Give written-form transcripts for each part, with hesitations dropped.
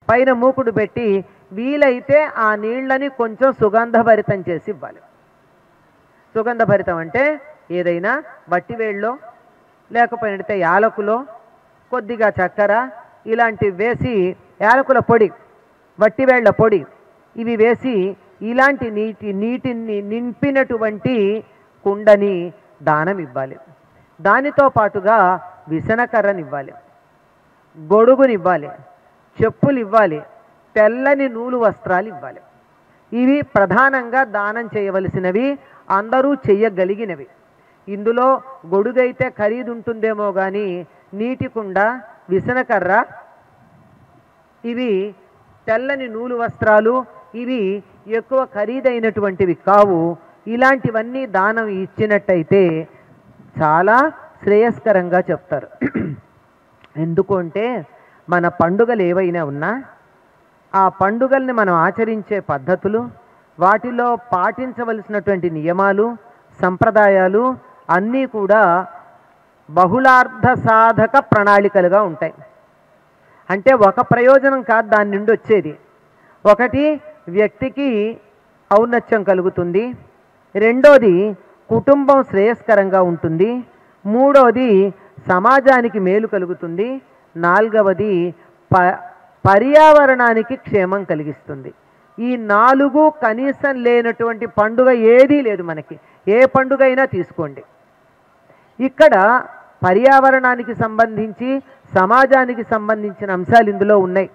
పైన మూకుడు పెట్టి వీలైతే ఆ నీళ్ళని కొంచెం సుగంధభరితం చేసి ఇవ్వాలి. సుగంధభరితం అంటే ఏదైనా వట్టివేళ్ళలో లేకపోయినట్టే యాలకులో కొద్దిగా చక్కెర ఇలాంటివి వేసి, యాలకుల పొడి, వట్టివేళ్ల పొడి ఇవి వేసి ఇలాంటి నీటిని నింపినటువంటి కుండని దానం ఇవ్వాలి. దానితో పాటుగా విసనకర్రనివ్వాలి, గొడుగునివ్వాలి, చెప్పులు ఇవ్వాలి, తెల్లని నూలు వస్త్రాలు ఇవ్వాలి. ఇవి ప్రధానంగా దానం చేయవలసినవి, అందరూ చెయ్యగలిగినవి. ఇందులో గొడుగైతే ఖరీదు ఉంటుందేమో కానీ నీటి కుండ, విసనకర్ర, ఇవి తెల్లని నూలు వస్త్రాలు ఇవి ఎక్కువ ఖరీదైనటువంటివి కావు. ఇలాంటివన్నీ దానం ఇచ్చినట్టయితే చాలా శ్రేయస్కరంగా చెప్తారు. ఎందుకంటే మన పండుగలు ఏవైనా ఉన్నా ఆ పండుగల్ని మనం ఆచరించే పద్ధతులు, వాటిలో పాటించవలసినటువంటి నియమాలు, సంప్రదాయాలు అన్నీ కూడా బహుళార్థ సాధక ప్రణాళికలుగా ఉంటాయి. అంటే ఒక ప్రయోజనం కాదు దాని నుండి వచ్చేది. ఒకటి వ్యక్తికి ఔన్నత్యం కలుగుతుంది, రెండోది కుటుంబం శ్రేయస్కరంగా ఉంటుంది, మూడోది సమాజానికి మేలు కలుగుతుంది, నాలుగవది పర్యావరణానికి క్షేమం కలిగిస్తుంది. ఈ నాలుగు కనీసం లేనటువంటి పండుగ ఏదీ లేదు మనకి. ఏ పండుగ అయినా తీసుకోండి, ఇక్కడ పర్యావరణానికి సంబంధించి సమాజానికి సంబంధించిన అంశాలు ఇందులో ఉన్నాయి.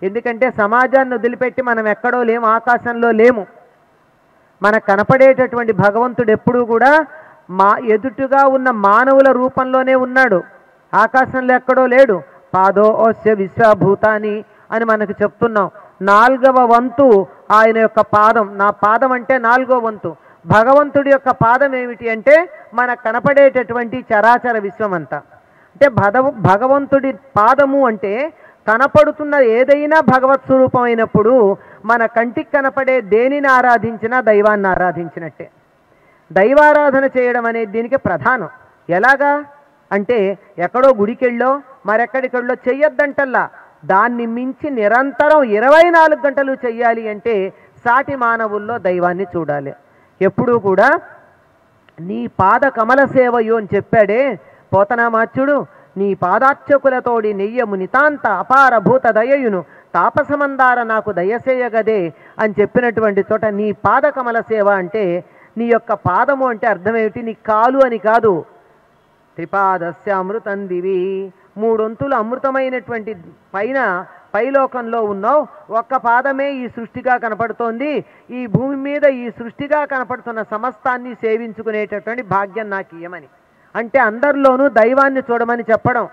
ఎందుకంటే సమాజాన్ని వదిలిపెట్టి మనం ఎక్కడో లేము, ఆకాశంలో లేము. మనకు కనపడేటటువంటి భగవంతుడు ఎప్పుడూ కూడా ఎదుటుగా ఉన్న మానవుల రూపంలోనే ఉన్నాడు, ఆకాశంలో ఎక్కడో లేడు. పాదో ఓస్య విశ్వభూతాని అని మనకు చెప్తున్నాం. 4వ వంతు ఆయన యొక్క పాదం, నా పాదం అంటే 4వ వంతు. భగవంతుడి యొక్క పాదం ఏమిటి అంటే మనకు కనపడేటటువంటి చరాచర విశ్వమంతా. అంటే భగవంతుడి పాదము అంటే కనపడుతున్న ఏదైనా భగవత్ స్వరూపం అయినప్పుడు మన కంటికి కనపడే దేనిని ఆరాధించినా దైవాన్ని ఆరాధించినట్టే. దైవారాధన చేయడం అనేది దీనికి ప్రధానం. ఎలాగా అంటే ఎక్కడో గుడికెళ్ళో మరెక్కడికెళ్ళో చెయ్యొద్దంటల్లా, దాన్ని మించి నిరంతరం 24 గంటలు చెయ్యాలి. అంటే సాటి మానవుల్లో దైవాన్ని చూడాలి. ఎప్పుడూ కూడా నీ పాద కమల సేవయు అని చెప్పాడే పోతనామాచ్యుడు. నీ పాదార్చకులతోడి నెయ్యము నితాంత అపార భూత దయయును తాపసమందార నాకు దయసేయగదే అని చెప్పినటువంటి చోట నీ పాద కమల సేవ అంటే నీ యొక్క పాదము అంటే అర్థమేమిటి? నీ కాలు అని కాదు. త్రిపాదస్య అమృతం దివి, 3 వంతులు అమృతమైనటువంటి పైలోకంలో ఉన్నావు. ఒక్క పాదమే ఈ సృష్టిగా కనపడుతోంది. ఈ భూమి మీద ఈ సృష్టిగా కనపడుతున్న సమస్తాన్ని సేవించుకునేటటువంటి భాగ్యం నాకు ఇయ్యమని. అంటే అందరిలోనూ దైవాన్ని చూడమని చెప్పడం.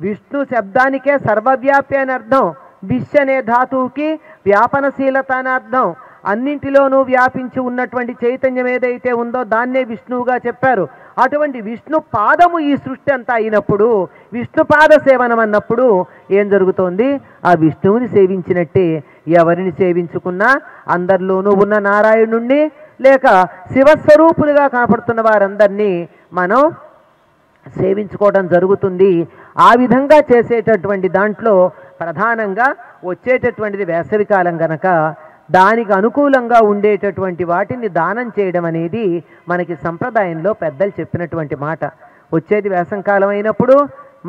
విష్ణు శబ్దానికే సర్వవ్యాపి అని అర్థం. విశ్ అనే ధాతువుకి వ్యాపనశీలత అని అర్థం. అన్నింటిలోనూ వ్యాపించి ఉన్నటువంటి చైతన్యం ఏదైతే ఉందో దాన్నే విష్ణువుగా చెప్పారు. అటువంటి విష్ణు పాదము ఈ సృష్టి అంతా అయినప్పుడు, విష్ణు పాద సేవనం అన్నప్పుడు ఏం జరుగుతోంది? ఆ విష్ణువుని సేవించినట్టే. ఎవరిని సేవించుకున్నా అందరిలోనూ ఉన్న నారాయణుణ్ణి లేక శివస్వరూపులుగా కనపడుతున్న వారందరినీ మనం సేవించుకోవడం జరుగుతుంది. ఆ విధంగా చేసేటటువంటి దాంట్లో ప్రధానంగా వచ్చేటటువంటిది వేసవికాలం గనక దానికి అనుకూలంగా ఉండేటటువంటి వాటిని దానం చేయడం అనేది మనకి సంప్రదాయంలో పెద్దలు చెప్పినటువంటి మాట. వచ్చేది వేసంకాలం అయినప్పుడు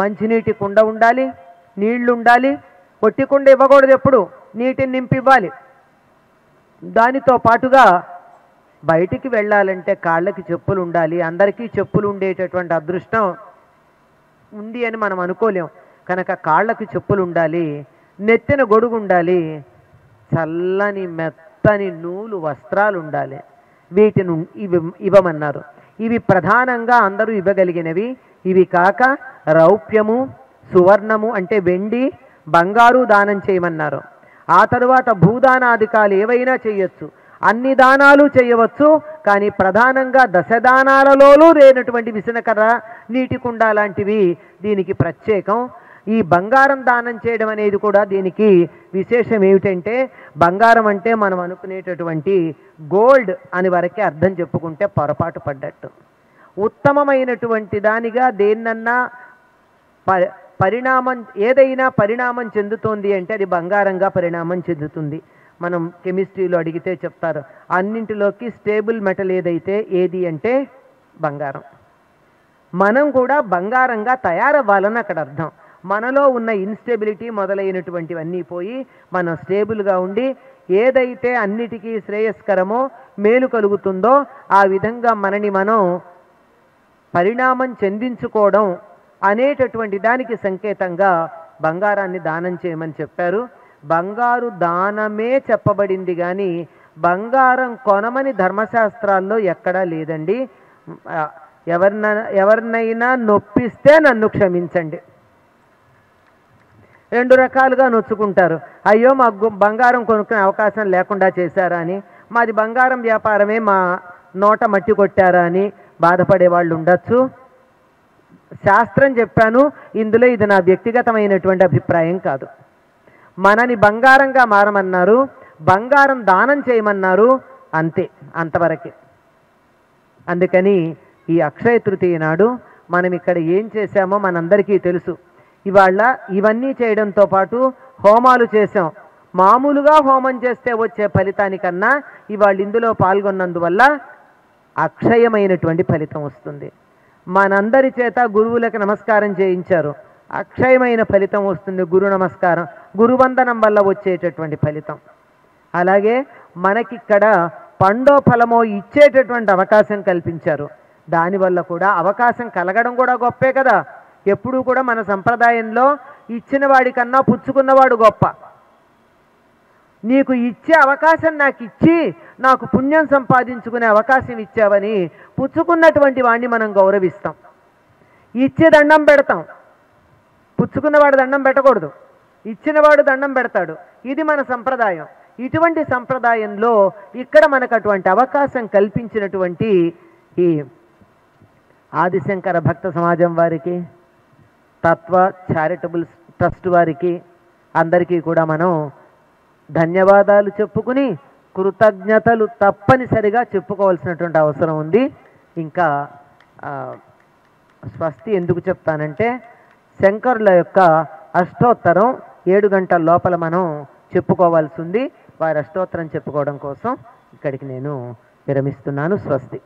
మంచినీటి కుండ ఉండాలి, నీళ్లు ఉండాలి. పొట్టి కుండ ఇవ్వకూడదు, ఎప్పుడు నీటిని నింపివ్వాలి. దానితో పాటుగా బయటికి వెళ్ళాలంటే కాళ్ళకి చెప్పులు ఉండాలి. అందరికీ చెప్పులు ఉండేటటువంటి అదృష్టం ఉంది అని మనం అనుకోలేం కనుక కాళ్ళకి చెప్పులు ఉండాలి, నెత్తిన గొడుగు ఉండాలి, చల్లని మెత్తని నూలు వస్త్రాలు ఉండాలి. వీటిని ఇవ్వమన్నారు. ఇవి ప్రధానంగా అందరూ ఇవ్వగలిగినవి. ఇవి కాక రౌప్యము, సువర్ణము అంటే వెండి, బంగారు దానం చేయమన్నారు. ఆ తరువాత భూదానాధికాలు ఏవైనా చేయొచ్చు, అన్ని దానాలు చేయవచ్చు. కానీ ప్రధానంగా దశదానాలలోనూ లేనటువంటి విసనకర్ర, నీటి కుండ లాంటివి దీనికి ప్రత్యేకం. ఈ బంగారం దానం చేయడం అనేది కూడా దీనికి విశేషం ఏమిటంటే, బంగారం అంటే మనం అనుకునేటటువంటి గోల్డ్ అని వరకే అర్థం చెప్పుకుంటే పొరపాటు పడ్డట్టు. ఉత్తమమైనటువంటి దానిగా దేన్నన్నా ఏదైనా పరిణామం చెందుతోంది అంటే అది బంగారంగా పరిణామం చెందుతుంది. మనం కెమిస్ట్రీలో అడిగితే చెప్తారు, అన్నింటిలోకి స్టేబుల్ మెటల్ ఏది అంటే బంగారం. మనం కూడా బంగారంగా తయారవ్వాలని అక్కడ అర్థం. మనలో ఉన్న ఇన్స్టెబిలిటీ మొదలైనటువంటివన్నీ పోయి మనం స్టేబుల్గా ఉండి ఏదైతే అన్నిటికీ శ్రేయస్కరమో మేలు కలుగుతుందో ఆ విధంగా మనని మనం పరిణామం చెందించుకోవడం అనేటటువంటి దానికి సంకేతంగా బంగారాన్ని దానం చేయమని చెప్పారు. బంగారు దానమే చెప్పబడింది కానీ బంగారం కొనమని ధర్మశాస్త్రాల్లో ఎక్కడా లేదండి. ఎవరినైనా నొప్పిస్తే నన్ను క్షమించండి. 2 రకాలుగా నొచ్చుకుంటారు. అయ్యో మాకు బంగారం కొనుక్కునే అవకాశం లేకుండా చేశారా అని, మాది బంగారం వ్యాపారమే మా నోట మట్టి కొట్టారా అని బాధపడే వాళ్ళు ఉండొచ్చు. శాస్త్రం చెప్పాను, ఇందులో ఇది నా వ్యక్తిగతమైనటువంటి అభిప్రాయం కాదు. మనని బంగారంగా మారమన్నారు, బంగారం దానం చేయమన్నారు, అంతే, అంతవరకే. అందుకని ఈ అక్షయ తృతీయ నాడు మనం ఇక్కడ ఏం చేశామో మనందరికీ తెలుసు. ఇవాళ ఇవన్నీ చేయడంతో పాటు హోమాలు చేసాం. మామూలుగా హోమం చేస్తే వచ్చే ఫలితానికన్నా ఇవాళ ఇందులో పాల్గొన్నందువల్ల అక్షయమైనటువంటి ఫలితం వస్తుంది. మనందరి చేత గురువులకు నమస్కారం చేయించారు, అక్షయమైన ఫలితం వస్తుంది. గురు నమస్కారం, గురువందనం వల్ల వచ్చేటటువంటి ఫలితం. అలాగే మనకిక్కడ పండో ఫలమో ఇచ్చేటటువంటి అవకాశం కల్పించారు. దానివల్ల కూడా అవకాశం కలగడం కూడా గొప్పే కదా. ఎప్పుడూ కూడా మన సంప్రదాయంలో ఇచ్చిన వాడికన్నా పుచ్చుకున్నవాడు గొప్ప. నీకు ఇచ్చే అవకాశం నాకు ఇచ్చి నాకు పుణ్యం సంపాదించుకునే అవకాశం ఇచ్చావని పుచ్చుకున్నటువంటి వాడిని మనం గౌరవిస్తాం. ఇచ్చే దండం పెడతాం, పుచ్చుకున్నవాడు దండం పెట్టకూడదు, ఇచ్చినవాడు దండం పెడతాడు. ఇది మన సంప్రదాయం. ఇటువంటి సంప్రదాయంలో ఇక్కడ మనకు అటువంటి అవకాశం కల్పించినటువంటి ఈ ఆదిశంకర భక్త సమాజం వారికి, తత్వ చారిటబుల్ ట్రస్ట్ వారికి అందరికీ కూడా మనం ధన్యవాదాలు చెప్పుకుని కృతజ్ఞతలు తప్పనిసరిగా చెప్పుకోవాల్సినటువంటి అవసరం ఉంది. ఇంకా స్వస్తి ఎందుకు చెప్తానంటే శంకరుల యొక్క అష్టోత్తరం 7 గంటల లోపల మనం చెప్పుకోవాల్సి ఉంది. వారి అష్టోత్తరం చెప్పుకోవడం కోసం ఇక్కడికి నేను విరమిస్తున్నాను. స్వస్తి.